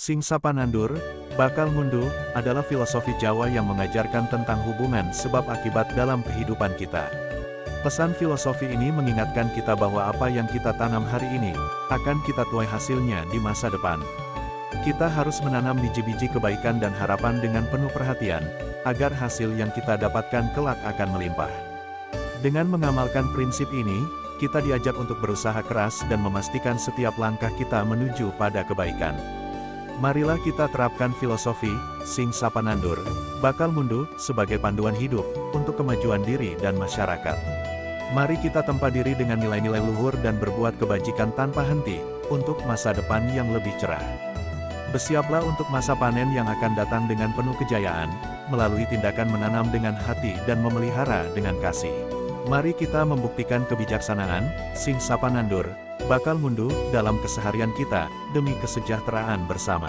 Sing sapa nandur, bakal ngunduh, adalah filosofi Jawa yang mengajarkan tentang hubungan sebab akibat dalam kehidupan kita. Pesan filosofi ini mengingatkan kita bahwa apa yang kita tanam hari ini, akan kita tuai hasilnya di masa depan. Kita harus menanam biji-biji kebaikan dan harapan dengan penuh perhatian, agar hasil yang kita dapatkan kelak akan melimpah. Dengan mengamalkan prinsip ini, kita diajak untuk berusaha keras dan memastikan setiap langkah kita menuju pada kebaikan. Marilah kita terapkan filosofi, sing sapa nandur, bakal munduh, sebagai panduan hidup, untuk kemajuan diri dan masyarakat. Mari kita tempa diri dengan nilai-nilai luhur dan berbuat kebajikan tanpa henti, untuk masa depan yang lebih cerah. Bersiaplah untuk masa panen yang akan datang dengan penuh kejayaan, melalui tindakan menanam dengan hati dan memelihara dengan kasih. Mari kita membuktikan kebijaksanaan, sing sapa nandur, bakal munduh, dalam keseharian kita, demi kesejahteraan bersama.